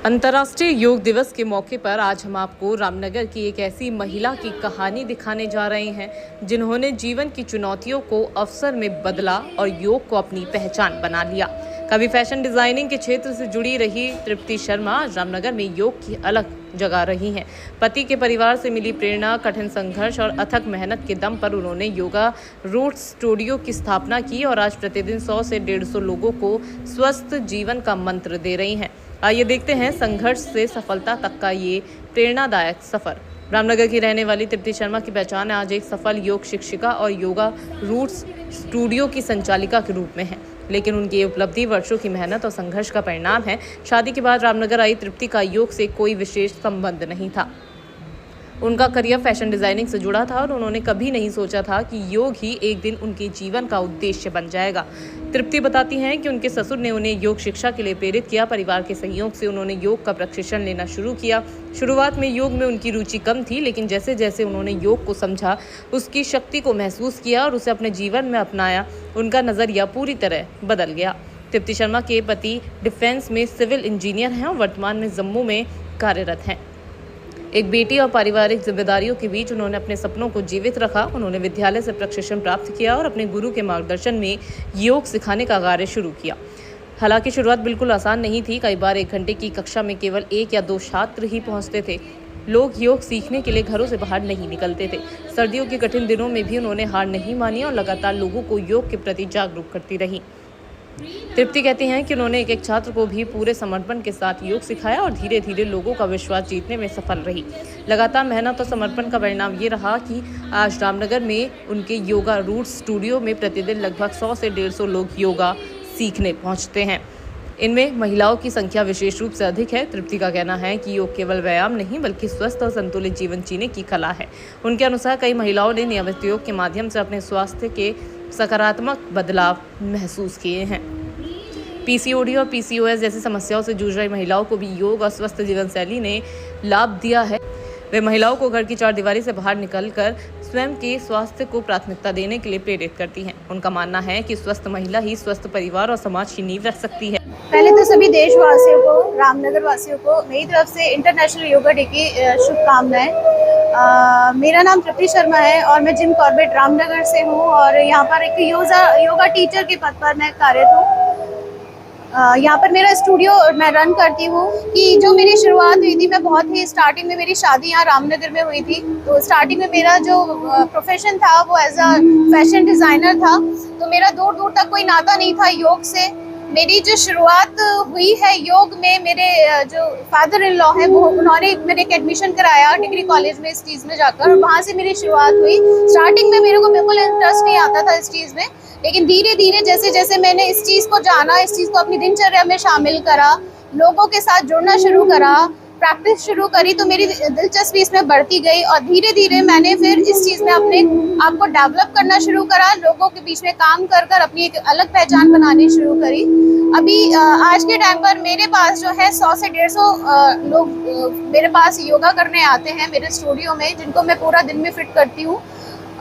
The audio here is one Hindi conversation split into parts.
अंतर्राष्ट्रीय योग दिवस के मौके पर आज हम आपको रामनगर की एक ऐसी महिला की कहानी दिखाने जा रहे हैं जिन्होंने जीवन की चुनौतियों को अवसर में बदला और योग को अपनी पहचान बना लिया। कभी फैशन डिजाइनिंग के क्षेत्र से जुड़ी रही तृप्ति शर्मा आज रामनगर में योग की अलग जगह रही हैं। पति के परिवार से मिली प्रेरणा, कठिन संघर्ष और अथक मेहनत के दम पर उन्होंने योगा रूट्स स्टूडियो की स्थापना की और आज प्रतिदिन 100 से 150 लोगों को स्वस्थ जीवन का मंत्र दे रही हैं। आइए देखते हैं संघर्ष से सफलता तक का ये प्रेरणादायक सफर। रामनगर की रहने वाली तृप्ति शर्मा की पहचान आज एक सफल योग शिक्षिका और योगा रूट्स स्टूडियो की संचालिका के रूप में है, लेकिन उनकी ये उपलब्धि वर्षों की मेहनत और संघर्ष का परिणाम है। शादी के बाद रामनगर आई तृप्ति का योग से कोई विशेष संबंध नहीं था। उनका करियर फैशन डिजाइनिंग से जुड़ा था और उन्होंने कभी नहीं सोचा था कि योग ही एक दिन उनके जीवन का उद्देश्य बन जाएगा। तृप्ति बताती हैं कि उनके ससुर ने उन्हें योग शिक्षा के लिए प्रेरित किया। परिवार के सहयोग से उन्होंने योग का प्रशिक्षण लेना शुरू किया। शुरुआत में योग में उनकी रुचि कम थी, लेकिन जैसे जैसे उन्होंने योग को समझा, उसकी शक्ति को महसूस किया और उसे अपने जीवन में अपनाया, उनका नजरिया पूरी तरह बदल गया। तृप्ति शर्मा के पति डिफेंस में सिविल इंजीनियर हैं और वर्तमान में जम्मू में कार्यरत हैं। एक बेटी और पारिवारिक जिम्मेदारियों के बीच उन्होंने अपने सपनों को जीवित रखा। उन्होंने विद्यालय से प्रशिक्षण प्राप्त किया और अपने गुरु के मार्गदर्शन में योग सिखाने का कार्य शुरू किया। हालांकि शुरुआत बिल्कुल आसान नहीं थी। कई बार 1 घंटे की कक्षा में केवल 1 या 2 छात्र ही पहुंचते थे। लोग योग सीखने के लिए घरों से बाहर नहीं निकलते थे। सर्दियों के कठिन दिनों में भी उन्होंने हार नहीं मानी और लगातार लोगों को योग के प्रति जागरूक करती रही। तृप्ति कहती हैं कि उन्होंने एक छात्र को भी पूरे समर्पण के साथ योग सिखाया और धीरे धीरे लोगों का विश्वास जीतने में सफल रही। लगातार मेहनत और समर्पण का परिणाम ये रहा कि आज रामनगर में उनके योगा रूट्स स्टूडियो में प्रतिदिन लगभग 100 से 150 लोग योगा सीखने पहुंचते हैं। इनमें महिलाओं की संख्या विशेष रूप से अधिक है। तृप्ति का कहना है कि योग केवल व्यायाम नहीं बल्कि स्वस्थ और संतुलित जीवन जीने की कला है। उनके अनुसार कई महिलाओं ने नियमित योग के माध्यम से अपने स्वास्थ्य के सकारात्मक बदलाव महसूस किए हैं। पीसीओडी और पीसीओएस जैसी समस्याओं से जूझ रही महिलाओं को भी योग और स्वस्थ जीवन शैली ने लाभ दिया है। वे महिलाओं को घर की चारदीवारी से बाहर निकलकर स्वयं के स्वास्थ्य को प्राथमिकता देने के लिए प्रेरित करती हैं। उनका मानना है कि स्वस्थ महिला ही स्वस्थ परिवार और समाज की नींव रख सकती है। पहले तो सभी देशवासियों को, रामनगर वासियों को मेरी तरफ से इंटरनेशनल योगा डे की शुभकामनाएं। मेरा नाम तृप्ति शर्मा है और मैं जिम कॉर्बेट रामनगर से हूँ और यहाँ पर एक योगा टीचर के पद पर मैं कार्यरत हूँ। यहाँ पर मेरा स्टूडियो मैं रन करती हूँ। कि जो मेरी शुरुआत हुई थी, मैं बहुत ही स्टार्टिंग में मेरी शादी यहाँ रामनगर में हुई थी। तो स्टार्टिंग में मेरा जो प्रोफेशन था वो एज अ फैशन डिज़ाइनर था। तो मेरा दूर दूर तक कोई नाता नहीं था योग से। मेरी जो शुरुआत हुई है योग में, मेरे जो फादर इन लॉ हैं वो उन्होंने मेरे एक एडमिशन कराया डिग्री कॉलेज में इस चीज़ में जाकर, और वहाँ से मेरी शुरुआत हुई। स्टार्टिंग में मेरे को बिल्कुल इंटरेस्ट नहीं आता था इस चीज़ में, लेकिन धीरे धीरे जैसे जैसे मैंने इस चीज़ को जाना, इस चीज़ को अपनी दिनचर्या में शामिल करा, लोगों के साथ जुड़ना शुरू करा, प्रैक्टिस शुरू करी, तो मेरी दिलचस्पी इसमें बढ़ती गई और धीरे धीरे मैंने फिर इस चीज़ में अपने आप को डेवलप करना शुरू करा। लोगों के बीच में काम कर कर अपनी एक अलग पहचान बनानी शुरू करी। अभी आज के टाइम पर मेरे पास जो है 100 से 150 लोग मेरे पास योगा करने आते हैं मेरे स्टूडियो में, जिनको मैं पूरा दिन में फिट करती हूँ।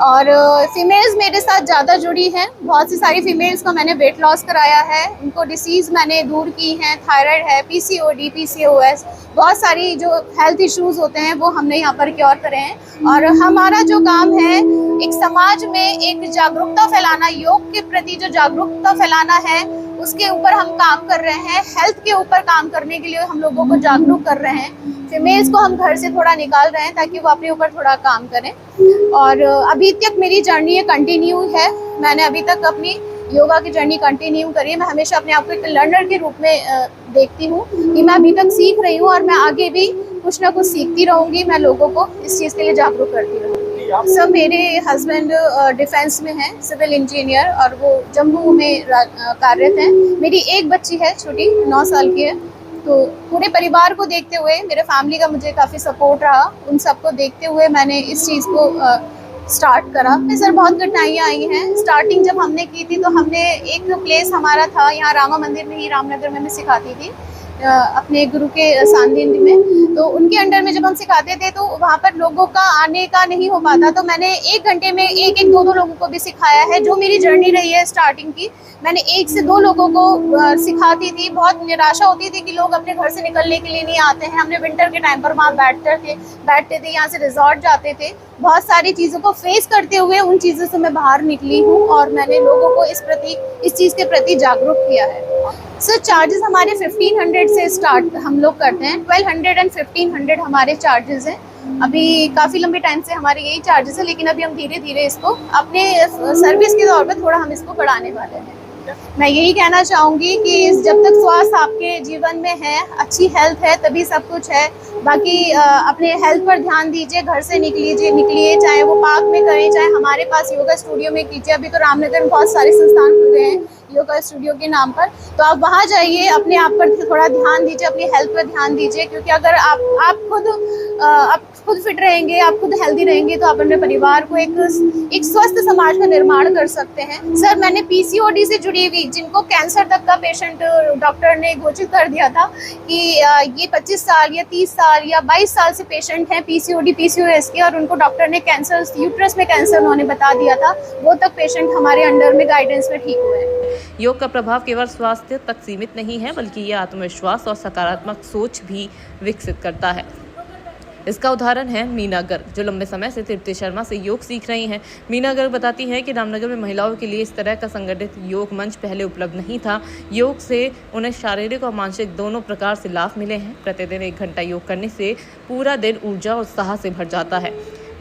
और फीमेल्स मेरे साथ ज़्यादा जुड़ी हैं। बहुत सी सारी फीमेल्स को मैंने वेट लॉस कराया है, उनको डिसीज़ मैंने दूर की हैं। थायराइड है, पीसीओडी, पीसीओएस, बहुत सारी जो हेल्थ इश्यूज़ होते हैं वो हमने यहाँ पर क्योर करे हैं। और हमारा जो काम है एक समाज में एक जागरूकता फैलाना, योग के प्रति जो जागरूकता फैलाना है उसके ऊपर हम काम कर रहे हैं। हेल्थ के ऊपर काम करने के लिए हम लोगों को जागरूक कर रहे हैं। फीमेल्स को हम घर से थोड़ा निकाल रहे हैं ताकि वो अपने ऊपर थोड़ा काम करें। और अभी तक मेरी जर्नी कंटिन्यू है। मैंने अभी तक अपनी योगा की जर्नी कंटिन्यू करी है। मैं हमेशा अपने आप को एक लर्नर के रूप में देखती हूँ कि मैं अभी तक सीख रही हूँ और मैं आगे भी कुछ ना कुछ सीखती रहूँगी। मैं लोगों को इस चीज़ के लिए जागरूक करती रहूँगी। सब मेरे हस्बैंड डिफेंस में हैं, सिविल इंजीनियर, और वो जम्मू में कार्यरत हैं। मेरी एक बच्ची है छोटी, 9 साल की है। तो पूरे परिवार को देखते हुए, मेरे फैमिली का मुझे काफ़ी सपोर्ट रहा, उन सबको देखते हुए मैंने इस चीज़ को स्टार्ट करा। सर बहुत कठिनाइयाँ आई हैं। स्टार्टिंग जब हमने की थी तो हमने एक प्लेस हमारा था यहाँ रामा मंदिर में ही, रामनगर में मैं सिखाती थी। अपने गुरु के सानिध्य में। तो उनके अंडर में जब हम सिखाते थे तो वहाँ पर लोगों का आने का नहीं हो पाता, तो मैंने 1 घंटे में 1-1, 2-2 लोगों को भी सिखाया है। जो मेरी जर्नी रही है स्टार्टिंग की, मैंने 1 से 2 लोगों को सिखाती थी। बहुत निराशा होती थी कि लोग अपने घर से निकलने के लिए नहीं आते हैं। हमने विंटर के टाइम पर वहाँ बैठते थे, यहाँ से रिजॉर्ट जाते थे। बहुत सारी चीज़ों को फेस करते हुए उन चीज़ों से मैं बाहर निकली हूँ और मैंने लोगों को इस चीज़ के प्रति जागरूक किया है। सर चार्जेस हमारे 1500 से स्टार्ट हम लोग करते हैं। 1200 एंड 1500 हमारे चार्जेस हैं। अभी काफ़ी लंबे टाइम से हमारे यही चार्जेस है, लेकिन अभी हम धीरे धीरे इसको अपने सर्विस के तौर पर थोड़ा हम इसको बढ़ाने वाले हैं। मैं यही कहना चाहूँगी कि जब तक स्वास्थ्य आपके जीवन में है, अच्छी हेल्थ है, तभी सब कुछ है। बाकी अपने हेल्थ पर ध्यान दीजिए, घर से निकलिए, चाहे वो पार्क में करें, चाहे हमारे पास योगा स्टूडियो में कीजिए। अभी तो रामनगर में बहुत सारे संस्थान खुल गए हैं योगा स्टूडियो के नाम पर, तो आप वहाँ जाइए, अपने आप पर थोड़ा ध्यान दीजिए, अपनी हेल्थ पर ध्यान दीजिए, क्योंकि अगर आप खुद फिट रहेंगे, आप खुद हेल्दी रहेंगे, तो आप अपने परिवार को एक स्वस्थ समाज का निर्माण कर सकते हैं। सर मैंने पीसीओडी से जुड़ी हुई, जिनको कैंसर तक का पेशेंट डॉक्टर ने घोषित कर दिया था कि ये 25 साल या 30 साल या 22 साल से पेशेंट हैं पीसीओडी पीसीओएस के, और उनको डॉक्टर ने कैंसर, यूट्रस में कैंसर उन्होंने बता दिया था, वो तक पेशेंट हमारे अंडर में गाइडेंस में ठीक हुए हैं। योग का प्रभाव केवल स्वास्थ्य तक सीमित नहीं है, बल्कि ये आत्मविश्वास और सकारात्मक सोच भी विकसित करता है। इसका उदाहरण है मीना गर्ग, जो लंबे समय से तृप्ति शर्मा से योग सीख रही हैं। मीना गर्ग बताती हैं कि रामनगर में महिलाओं के लिए इस तरह का संगठित योग मंच पहले उपलब्ध नहीं था। योग से उन्हें शारीरिक और मानसिक दोनों प्रकार से लाभ मिले हैं। प्रतिदिन 1 घंटा योग करने से पूरा दिन ऊर्जा और उत्साह से भर जाता है।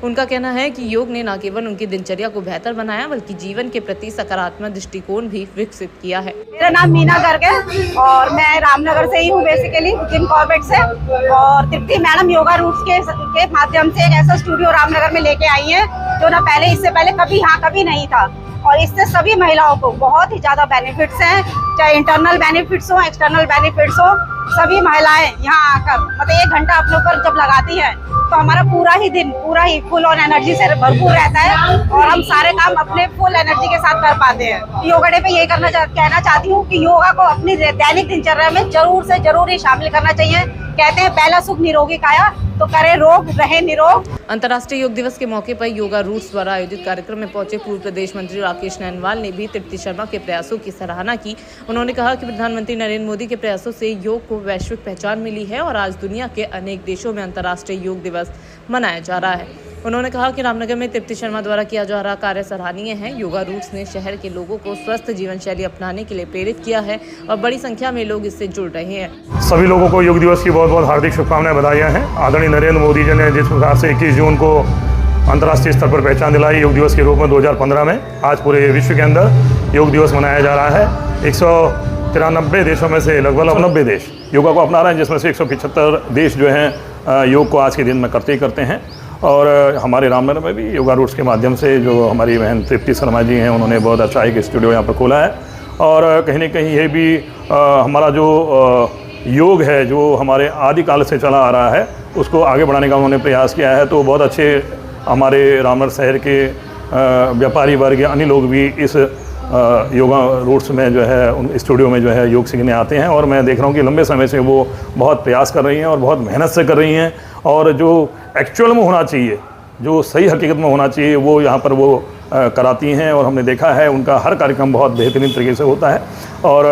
उनका कहना है कि योग ने न केवल उनकी दिनचर्या को बेहतर बनाया, बल्कि जीवन के प्रति सकारात्मक दृष्टिकोण भी विकसित किया है। मेरा नाम मीना गर्ग है और मैं रामनगर से ही हूँ बेसिकली, जिम कॉर्बेट से। और तृप्ति मैडम योगा रूट्स के माध्यम से एक ऐसा स्टूडियो रामनगर में लेके आई है जो ना इससे पहले कभी नहीं था, और इससे सभी महिलाओं को बहुत ही ज़्यादा बेनिफिट्स हैं। चाहे इंटरनल बेनिफिट्स हो, एक्सटर्नल बेनिफिट्स हो, सभी महिलाएं यहाँ आकर मतलब 1 घंटा अपने ऊपर जब लगाती हैं तो हमारा पूरा ही फुल ऑन एनर्जी से भरपूर रहता है और हम सारे काम अपने फुल एनर्जी के साथ कर पाते हैं। योगा डे पे यही कहना चाहती हूँ कि योगा को अपनी दैनिक दिनचर्या में जरूर से जरूर ही शामिल करना चाहिए। कहते हैं पहला सुख निरोगी काया, तो करे रोग रहे निरोग। अंतर्राष्ट्रीय योग दिवस के मौके पर योगा रूट्स द्वारा आयोजित कार्यक्रम में पहुंचे पूर्व प्रदेश मंत्री राकेश नैनवाल ने भी तृप्ति शर्मा के प्रयासों की सराहना की। उन्होंने कहा कि प्रधानमंत्री नरेंद्र मोदी के प्रयासों से योग को वैश्विक पहचान मिली है और आज दुनिया के अनेक देशों में अंतर्राष्ट्रीय योग दिवस मनाया जा रहा है। उन्होंने कहा कि रामनगर में तृप्ति शर्मा द्वारा किया जा रहा कार्य सराहनीय है। योगा रूट्स ने शहर के लोगों को स्वस्थ जीवन शैली अपनाने के लिए प्रेरित किया है और बड़ी संख्या में लोग इससे जुड़ रहे हैं। सभी लोगों को योग दिवस की बहुत बहुत हार्दिक शुभकामनाएं, बधाइयाँ हैं। आदरणीय नरेंद्र मोदी जी ने जिस प्रकार से 21 जून को अंतर्राष्ट्रीय स्तर पर पहचान दिलाई योग दिवस के रूप में 2015 में, आज पूरे विश्व के अंदर योग दिवस मनाया जा रहा है। 193 देशों में से लगभग 90 देश योगा को अपना रहे हैं, जिसमें से 175 देश जो हैं योग को आज के दिन में करते ही करते हैं। और हमारे रामनगर में भी योगा रूट्स के माध्यम से जो हमारी बहन तृप्ति शर्मा जी हैं, उन्होंने बहुत अच्छा एक स्टूडियो यहाँ पर खोला है। और कहीं ना कहीं ये भी हमारा जो योग है, जो हमारे आदिकाल से चला आ रहा है, उसको आगे बढ़ाने का उन्होंने प्रयास किया है। तो बहुत अच्छे हमारे रामनगर शहर के व्यापारी वर्ग या अन्य लोग भी इस योगा रूट्स में जो है उन स्टूडियो में जो है योग सीखने आते हैं। और मैं देख रहा हूँ कि लंबे समय से वो बहुत प्रयास कर रही हैं और बहुत मेहनत से कर रही हैं, और जो एक्चुअल में होना चाहिए, जो सही हकीकत में होना चाहिए, वो यहाँ पर वो कराती हैं। और हमने देखा है उनका हर कार्यक्रम बहुत बेहतरीन तरीके से होता है। और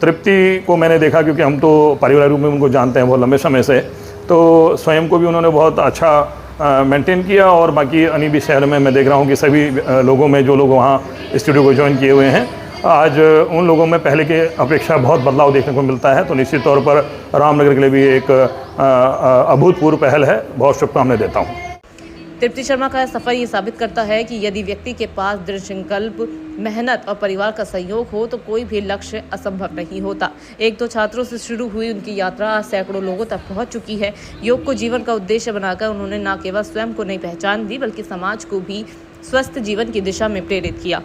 तृप्ति को मैंने देखा, क्योंकि हम तो पारिवारिक रूप में उनको जानते हैं बहुत लंबे समय से, तो स्वयं को भी उन्होंने बहुत अच्छा मेंटेन किया। और बाकी अन्य भी शहर में मैं देख रहा हूँ कि सभी लोगों में जो लोग वहाँ स्टूडियो को ज्वाइन किए हुए हैं, आज उन लोगों में पहले के अपेक्षा बहुत बदलाव देखने को मिलता है। तो निश्चित तौर पर रामनगर के लिए भी एक अभूतपूर्व पहल है। बहुत शुभकामनाएं देता हूँ। तृप्ति शर्मा का सफर ये साबित करता है कि यदि व्यक्ति के पास दृढ़ संकल्प, मेहनत और परिवार का सहयोग हो तो कोई भी लक्ष्य असंभव नहीं होता। 1-2 छात्रों से शुरू हुई उनकी यात्रा आज सैकड़ों लोगों तक पहुंच चुकी है। योग को जीवन का उद्देश्य बनाकर उन्होंने न केवल स्वयं को नई पहचान दी, बल्कि समाज को भी स्वस्थ जीवन की दिशा में प्रेरित किया।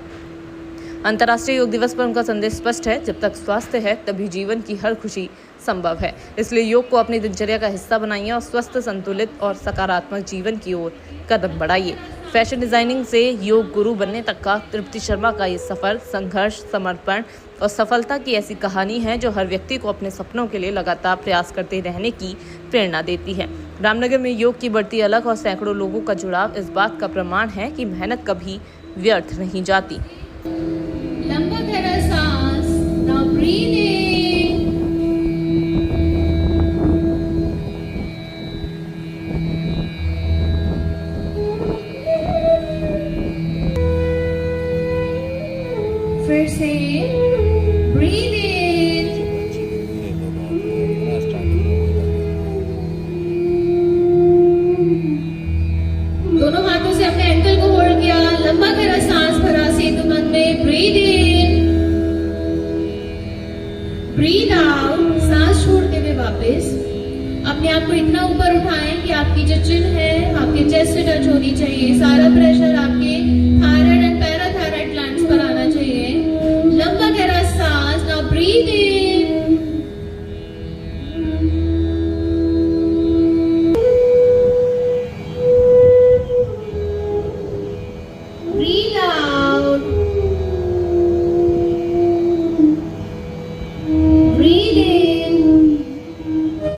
अंतर्राष्ट्रीय योग दिवस पर उनका संदेश स्पष्ट है, जब तक स्वास्थ्य है तभी जीवन की हर खुशी संभव है। इसलिए योग को अपनी दिनचर्या का हिस्सा बनाइए और स्वस्थ, संतुलित और सकारात्मक जीवन की ओर कदम बढ़ाइए। फैशन डिजाइनिंग से योग गुरु बनने तक का तृप्ति शर्मा का ये सफर संघर्ष, समर्पण और सफलता की ऐसी कहानी है जो हर व्यक्ति को अपने सपनों के लिए लगातार प्रयास करते रहने की प्रेरणा देती है। रामनगर में योग की बढ़ती अलग और सैकड़ों लोगों का जुड़ाव इस बात का प्रमाण है कि मेहनत कभी व्यर्थ नहीं जाती। लंबा गहरा सांस, now breathe in. फिर से breathe in. दोनों हाथों से अपने एंकल को होल्ड किया, लंबा गहरा सांस भरा सेतु मन में, ब्रीद इन, ब्रीद आउट, सांस छोड़ते हुए वापस अपने आप को इतना ऊपर उठाएं कि आपकी जो चिन है आपके चेस्ट से टच होनी चाहिए, सारा प्रेशर आपके थायराइड एंड पैराथायराइड ग्लैंड्स पर आना चाहिए। लंबा गहरा सांस, नाउ ब्रीद इन,